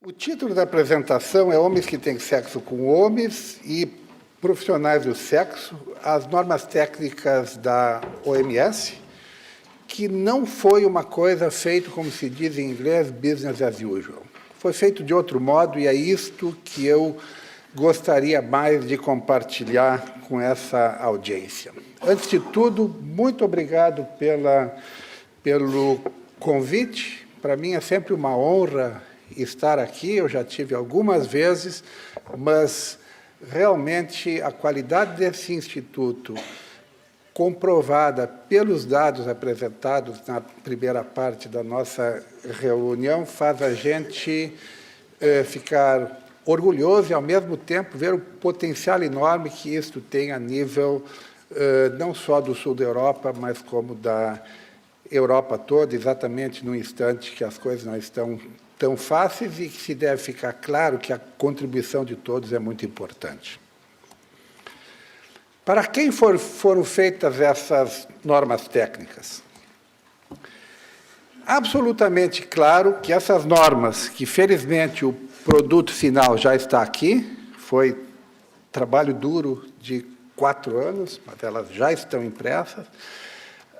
O título da apresentação é Homens que têm sexo com homens e profissionais do sexo, as normas técnicas da OMS, que não foi uma coisa feita, como se diz em inglês, business as usual. Foi feito de outro modo e é isto que eu gostaria mais de compartilhar com essa audiência. Antes de tudo, muito obrigado pelo convite. Para mim é sempre uma honra estar aqui, eu já tive algumas vezes, mas realmente a qualidade desse instituto, comprovada pelos dados apresentados na primeira parte da nossa reunião, faz a gente ficar orgulhoso e, ao mesmo tempo, ver o potencial enorme que isto tem a nível não só do sul da Europa, mas como da Europa toda, exatamente no instante que as coisas não estão tão fáceis e que se deve ficar claro que a contribuição de todos é muito importante. Para quem foram feitas essas normas técnicas? Absolutamente claro que essas normas, que felizmente o produto final já está aqui, foi trabalho duro de 4 anos, mas elas já estão impressas.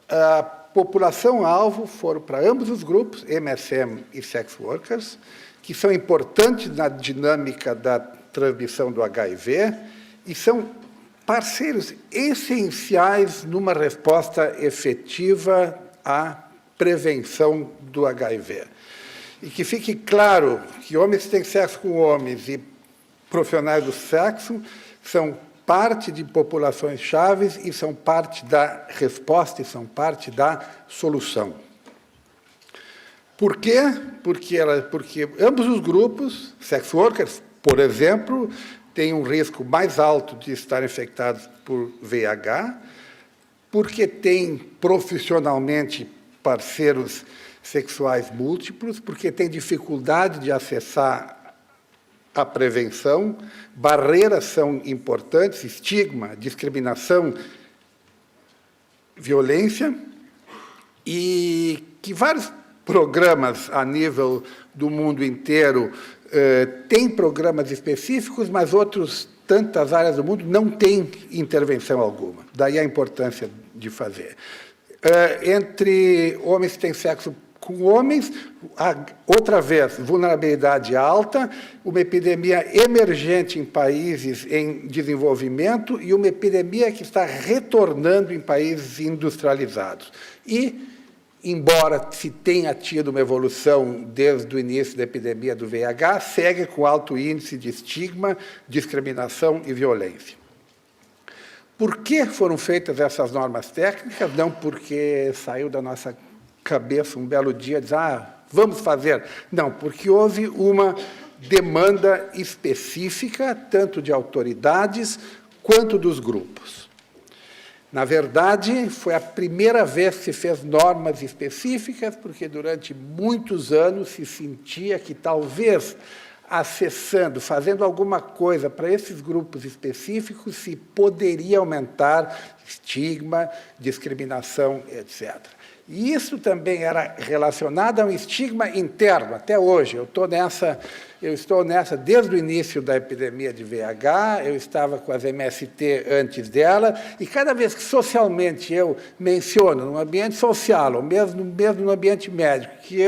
A população-alvo foram para ambos os grupos, MSM e sex workers, que são importantes na dinâmica da transmissão do HIV e são parceiros essenciais numa resposta efetiva à prevenção do HIV. E que fique claro que homens que têm sexo com homens e profissionais do sexo são parte de populações chaves e são parte da resposta e são parte da solução. Por quê? Porque ambos os grupos, sex workers, por exemplo, têm um risco mais alto de estar infectados por VIH, porque têm profissionalmente parceiros sexuais múltiplos, porque têm dificuldade de acessar a prevenção, barreiras são importantes, estigma, discriminação, violência, e que vários programas a nível do mundo inteiro têm programas específicos, mas outros, tantas áreas do mundo, não têm intervenção alguma. Daí a importância de fazer. Entre homens que têm sexo com homens, outra vez, vulnerabilidade alta, uma epidemia emergente em países em desenvolvimento e uma epidemia que está retornando em países industrializados. E, embora se tenha tido uma evolução desde o início da epidemia do VIH, segue com alto índice de estigma, discriminação e violência. Por que foram feitas essas normas técnicas? Não porque saiu da nossa cabeça um belo dia, diz, vamos fazer. Não, porque houve uma demanda específica, tanto de autoridades quanto dos grupos. Na verdade, foi a primeira vez que se fez normas específicas, porque durante muitos anos se sentia que talvez acessando, fazendo alguma coisa para esses grupos específicos, se poderia aumentar estigma, discriminação, etc. E isso também era relacionado a um estigma interno, até hoje. Eu estou nessa desde o início da epidemia de VIH, eu estava com as MST antes dela, e cada vez que socialmente eu menciono, no ambiente social, ou mesmo no ambiente médico, que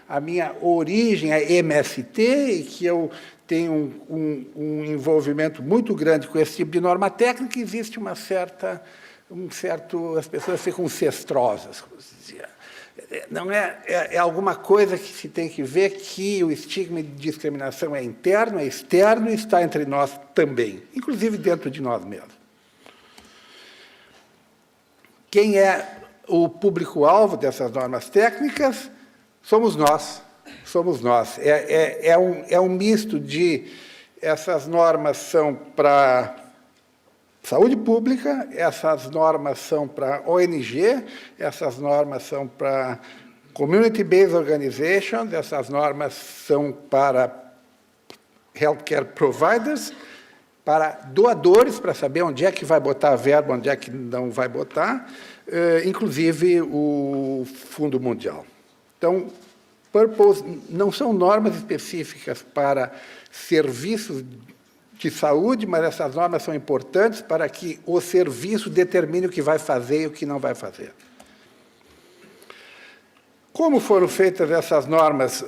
a minha origem é MST e que eu tenho um envolvimento muito grande com esse tipo de norma técnica, existe as pessoas ficam cestrosas, como se dizia. Não é alguma coisa que se tem que ver que o estigma de discriminação é interno, é externo e está entre nós também, inclusive dentro de nós mesmos. Quem é o público-alvo dessas normas técnicas? Somos nós. Somos nós. É um misto de... Essas normas são para saúde pública, essas normas são para ONG, essas normas são para Community-Based Organizations, essas normas são para Healthcare Providers, para doadores, para saber onde é que vai botar a verba, onde é que não vai botar, inclusive o Fundo Mundial. Então, Purpose não são normas específicas para serviços de saúde, mas essas normas são importantes para que o serviço determine o que vai fazer e o que não vai fazer. Como foram feitas essas normas?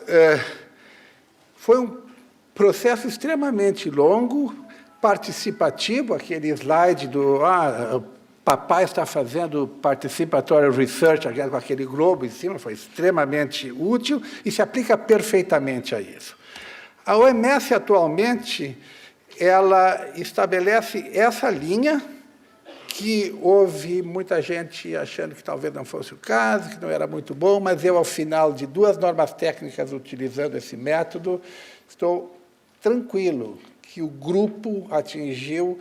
Foi um processo extremamente longo, participativo, aquele slide do papai está fazendo participatory research, com aquele globo em cima, foi extremamente útil e se aplica perfeitamente a isso. A OMS, atualmente, ela estabelece essa linha, que houve muita gente achando que talvez não fosse o caso, que não era muito bom, mas eu, ao final de 2 normas técnicas utilizando esse método, estou tranquilo que o grupo atingiu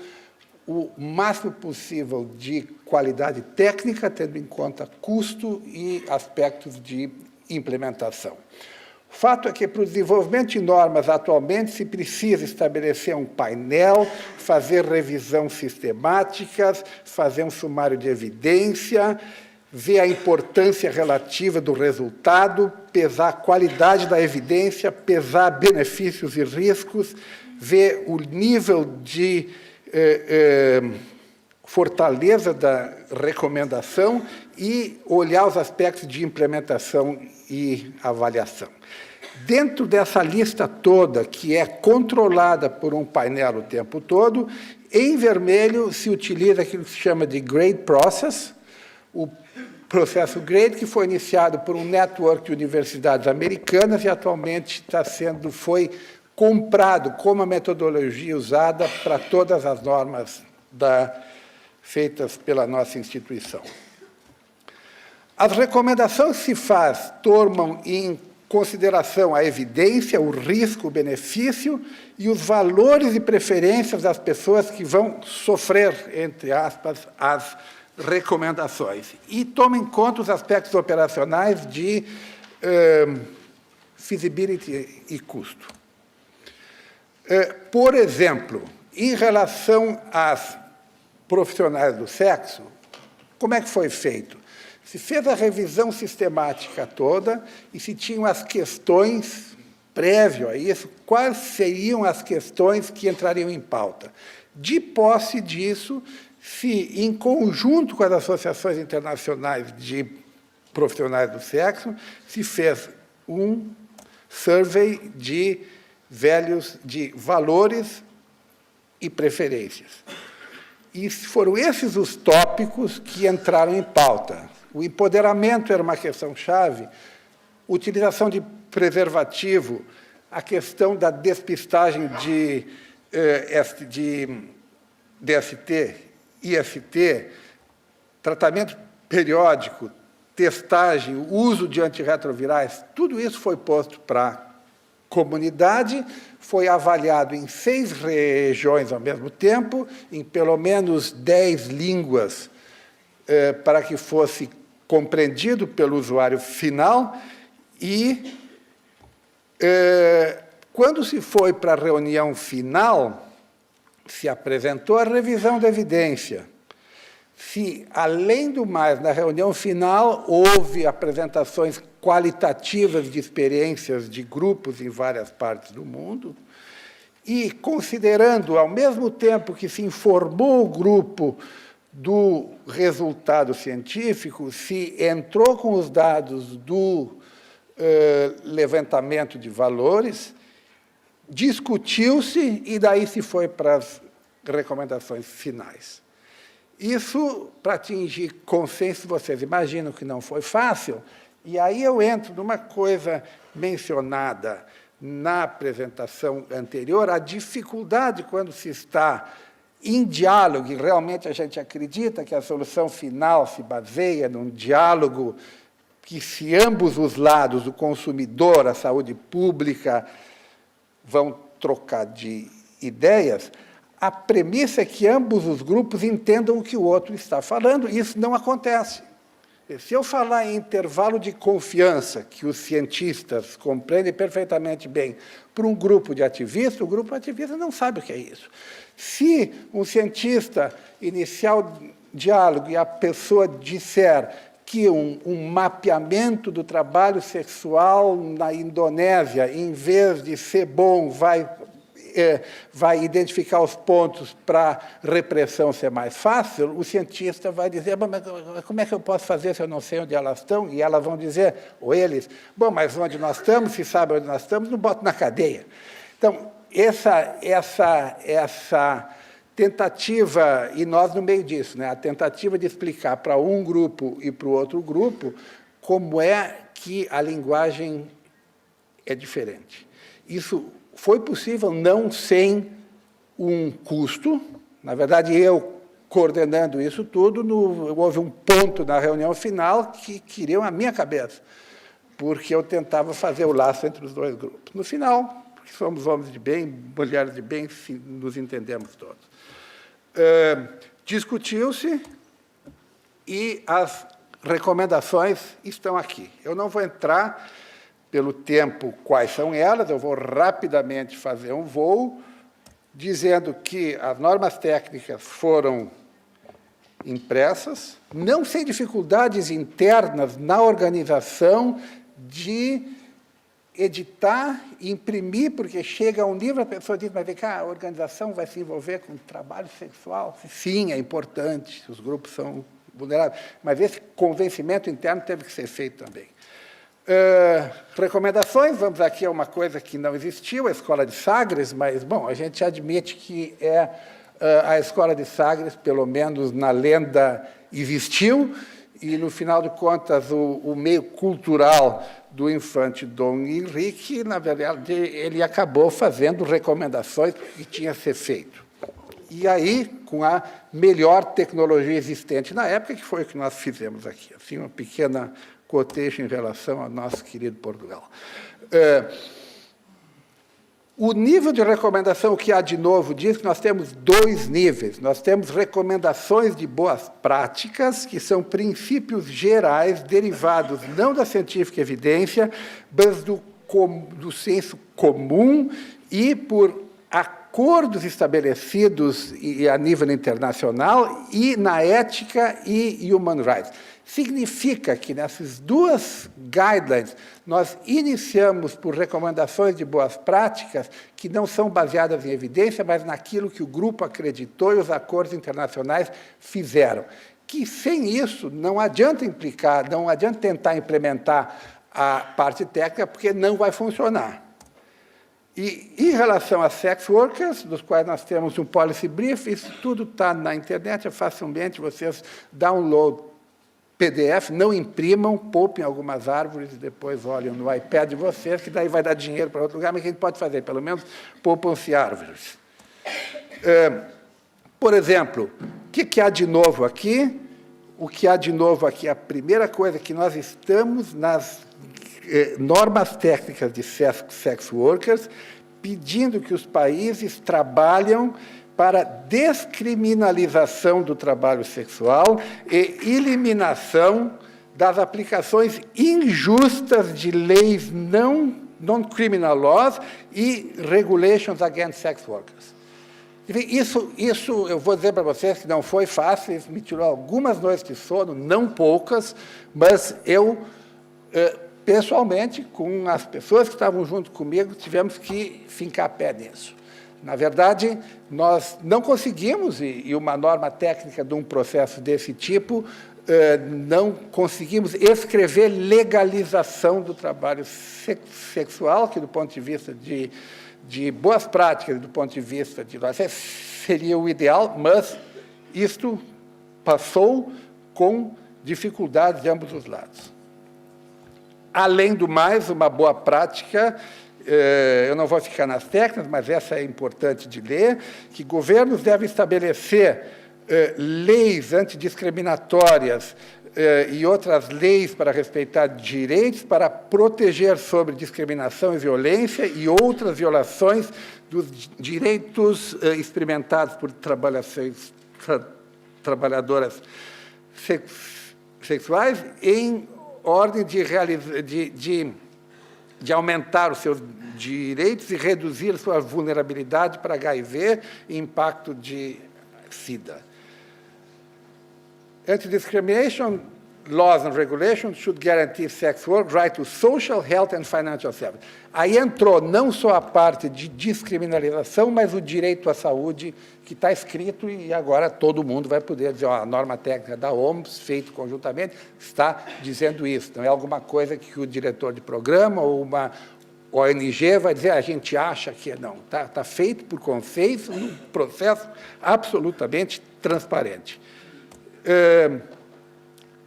o máximo possível de qualidade técnica, tendo em conta custo e aspectos de implementação. O fato é que, para o desenvolvimento de normas, atualmente, se precisa estabelecer um painel, fazer revisão sistemática, fazer um sumário de evidência, ver a importância relativa do resultado, pesar a qualidade da evidência, pesar benefícios e riscos, ver o nível de fortaleza da recomendação e olhar os aspectos de implementação e avaliação. Dentro dessa lista toda, que é controlada por um painel o tempo todo, em vermelho se utiliza aquilo que se chama de grade process, o processo grade, que foi iniciado por um network de universidades americanas e atualmente foi comprado como a metodologia usada para todas as normas feitas pela nossa instituição. As recomendações que se faz tomam em consideração a evidência, o risco, o benefício e os valores e preferências das pessoas que vão sofrer, entre aspas, as recomendações. E toma em conta os aspectos operacionais de feasibility e custo. Por exemplo, em relação às profissionais do sexo, como é que foi feito? Se fez a revisão sistemática toda e se tinham as questões prévio a isso, quais seriam as questões que entrariam em pauta. De posse disso, se, em conjunto com as associações internacionais de profissionais do sexo, se fez um survey de valores e preferências. E foram esses os tópicos que entraram em pauta. O empoderamento era uma questão-chave, utilização de preservativo, a questão da despistagem de DST, IST, tratamento periódico, testagem, uso de antirretrovirais, tudo isso foi posto para a comunidade, foi avaliado em 6 regiões ao mesmo tempo, em pelo menos 10 línguas, para que fosse compreendido pelo usuário final, e quando se foi para a reunião final, se apresentou a revisão da evidência. Se, além do mais, na reunião final, houve apresentações qualitativas de experiências de grupos em várias partes do mundo, e considerando, ao mesmo tempo que se informou o grupo do resultado científico, se entrou com os dados do levantamento de valores, discutiu-se e daí se foi para as recomendações finais. Isso, para atingir consenso, vocês imaginam que não foi fácil, e aí eu entro numa coisa mencionada na apresentação anterior, a dificuldade quando se está em diálogo, e realmente a gente acredita que a solução final se baseia num diálogo que, se ambos os lados, o consumidor, a saúde pública, vão trocar de ideias, a premissa é que ambos os grupos entendam o que o outro está falando, e isso não acontece. Se eu falar em intervalo de confiança, que os cientistas compreendem perfeitamente bem, para um grupo de ativistas, o grupo ativista não sabe o que é isso. Se um cientista iniciar o diálogo e a pessoa disser que um mapeamento do trabalho sexual na Indonésia, em vez de ser bom, vai identificar os pontos para repressão ser mais fácil, o cientista vai dizer, mas como é que eu posso fazer se eu não sei onde elas estão? E elas vão dizer, ou eles, bom, mas onde nós estamos, se sabe onde nós estamos, não boto na cadeia. Então, essa tentativa, e nós no meio disso, né, a tentativa de explicar para um grupo e para o outro grupo como é que a linguagem é diferente. Isso foi possível não sem um custo. Na verdade, eu coordenando isso tudo, houve um ponto na reunião final que queriam a minha cabeça, porque eu tentava fazer o laço entre os dois grupos. No final, porque somos homens de bem, mulheres de bem, nos entendemos todos. Discutiu-se e as recomendações estão aqui. Eu não vou entrar pelo tempo quais são elas, eu vou rapidamente fazer um voo, dizendo que as normas técnicas foram impressas, não sem dificuldades internas na organização de editar e imprimir, porque chega a um nível, a pessoa diz, mas vem cá, a organização vai se envolver com trabalho sexual? Sim, é importante, os grupos são vulneráveis, mas esse convencimento interno teve que ser feito também. Recomendações, vamos aqui a uma coisa que não existiu, a Escola de Sagres, mas, bom, a gente admite que a Escola de Sagres, pelo menos na lenda, existiu, e, no final de contas, o meio cultural do infante Dom Henrique, na verdade, ele acabou fazendo recomendações que tinha a ser feito. E aí, com a melhor tecnologia existente na época, que foi o que nós fizemos aqui. Assim, uma pequena cotejo em relação ao nosso querido Portugal. O nível de recomendação que há de novo diz que nós temos dois níveis. Nós temos recomendações de boas práticas, que são princípios gerais derivados não da científica evidência, mas do senso comum e por acordos estabelecidos a nível internacional e na ética e human rights. Significa que, nessas duas guidelines, nós iniciamos por recomendações de boas práticas que não são baseadas em evidência, mas naquilo que o grupo acreditou e os acordos internacionais fizeram. Que, sem isso, não adianta implicar, não adianta tentar implementar a parte técnica, porque não vai funcionar. E, em relação a sex workers, dos quais nós temos um policy brief, isso tudo está na internet, é facilmente vocês download PDF, não imprimam, poupem algumas árvores e depois olhem no iPad de vocês, que daí vai dar dinheiro para outro lugar, mas o que a gente pode fazer? Pelo menos poupam-se árvores. Por exemplo, o que há de novo aqui? O que há de novo aqui? A primeira coisa que nós estamos nas normas técnicas de sex workers, pedindo que os países trabalhem para descriminalização do trabalho sexual e eliminação das aplicações injustas de leis non-criminal laws e regulations against sex workers. Isso eu vou dizer para vocês que não foi fácil, isso me tirou algumas noites de sono, não poucas, mas eu, pessoalmente, com as pessoas que estavam junto comigo, tivemos que fincar pé nisso. Na verdade, nós não conseguimos, e uma norma técnica de um processo desse tipo, não conseguimos escrever legalização do trabalho sexual, que, do ponto de vista de boas práticas, do ponto de vista de nós, seria o ideal, mas isto passou com dificuldades de ambos os lados. Além do mais, uma boa prática, eu não vou ficar nas técnicas, mas essa é importante de ler, que governos devem estabelecer leis antidiscriminatórias e outras leis para respeitar direitos, para proteger sobre discriminação e violência e outras violações dos direitos experimentados por trabalhadoras sexuais em ordem de aumentar os seus direitos e reduzir a sua vulnerabilidade para HIV e impacto de SIDA. Anti-discrimination laws and regulations should guarantee sex work right to social, health and financial service. Aí entrou não só a parte de descriminalização, mas o direito à saúde, que está escrito, e agora todo mundo vai poder dizer, a norma técnica da OMS, feito conjuntamente, está dizendo isso. Não é alguma coisa que o diretor de programa ou uma ONG vai dizer, a gente acha que não. Está feito por consenso, num processo absolutamente transparente.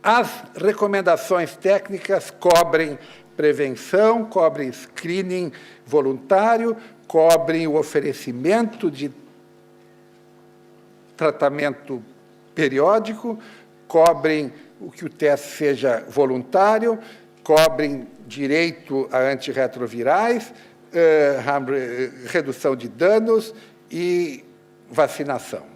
As recomendações técnicas cobrem prevenção, cobrem screening voluntário, cobrem o oferecimento de tratamento periódico, cobrem o que o teste seja voluntário, cobrem direito a antirretrovirais, redução de danos e vacinação.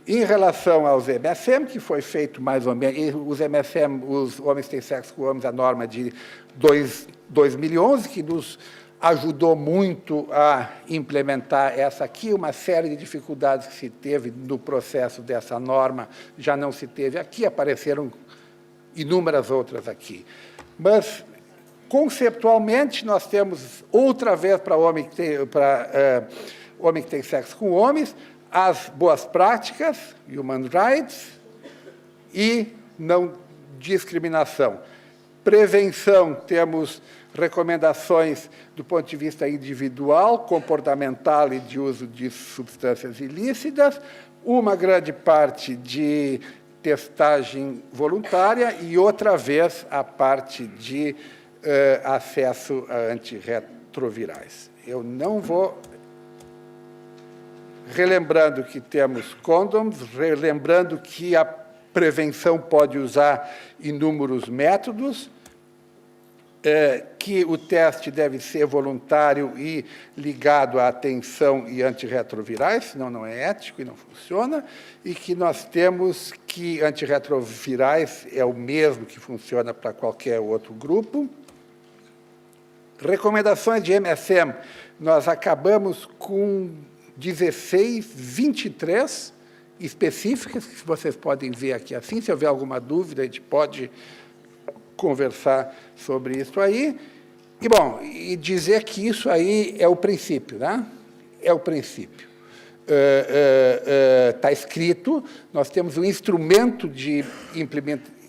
Em relação aos MSM, que foi feito mais ou menos, os MSM, os homens têm sexo com homens, a norma de 2011, que nos ajudou muito a implementar essa aqui, uma série de dificuldades que se teve no processo dessa norma, já não se teve aqui, apareceram inúmeras outras aqui. Mas, conceptualmente, nós temos, outra vez, para homem que tem sexo com homens, as boas práticas, human rights, e não discriminação. Prevenção, temos recomendações do ponto de vista individual, comportamental e de uso de substâncias ilícitas, uma grande parte de testagem voluntária e, outra vez, a parte de acesso a antirretrovirais. Eu não vou... Relembrando que temos condoms, relembrando que a prevenção pode usar inúmeros métodos, que o teste deve ser voluntário e ligado à atenção e antirretrovirais, senão não é ético e não funciona, e que nós temos que antirretrovirais é o mesmo que funciona para qualquer outro grupo. Recomendações de MSM, nós acabamos com 23 específicas, que vocês podem ver aqui assim. Se houver alguma dúvida, a gente pode conversar sobre isso aí. E, bom, e dizer que isso aí é o princípio, né? É o princípio. Está escrito, nós temos um instrumento de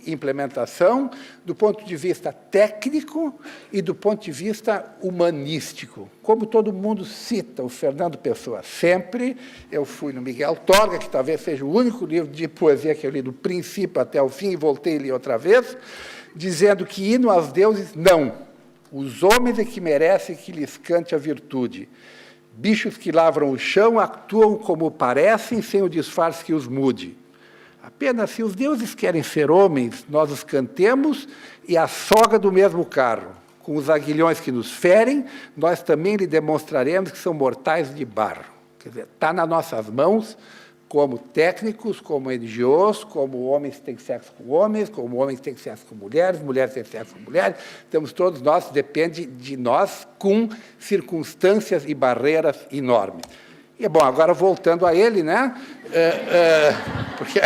implementação do ponto de vista técnico e do ponto de vista humanístico. Como todo mundo cita o Fernando Pessoa sempre, eu fui no Miguel Torga, que talvez seja o único livro de poesia que eu li do princípio até o fim, e voltei a ler outra vez, dizendo que hino aos deuses, não. Os homens é que merecem que lhes cante a virtude. Bichos que lavram o chão atuam como parecem, sem o disfarce que os mude. Apenas se os deuses querem ser homens, nós os cantemos e a soga do mesmo carro. Com os aguilhões que nos ferem, nós também lhe demonstraremos que são mortais de barro. Quer dizer, está nas nossas mãos, como técnicos, como NGOs, como homens que têm sexo com homens, como homens que têm sexo com mulheres, mulheres que têm sexo com mulheres, temos todos nós, depende de nós, com circunstâncias e barreiras enormes. E, bom, agora voltando a ele, né? Porque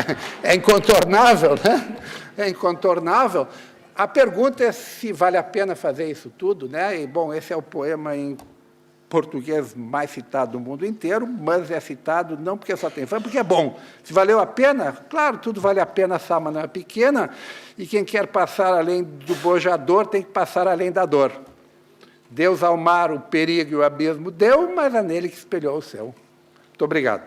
é incontornável, né? É incontornável. A pergunta é se vale a pena fazer isso tudo, né? E, bom, esse é o poema em português mais citado do mundo inteiro, mas é citado não porque só tem fã, porque é bom. Se valeu a pena, claro, tudo vale a pena, a Sama não é pequena, e quem quer passar além do bojador tem que passar além da dor. Deus ao mar o perigo e o abismo deu, mas é nele que espelhou o céu. Muito obrigado.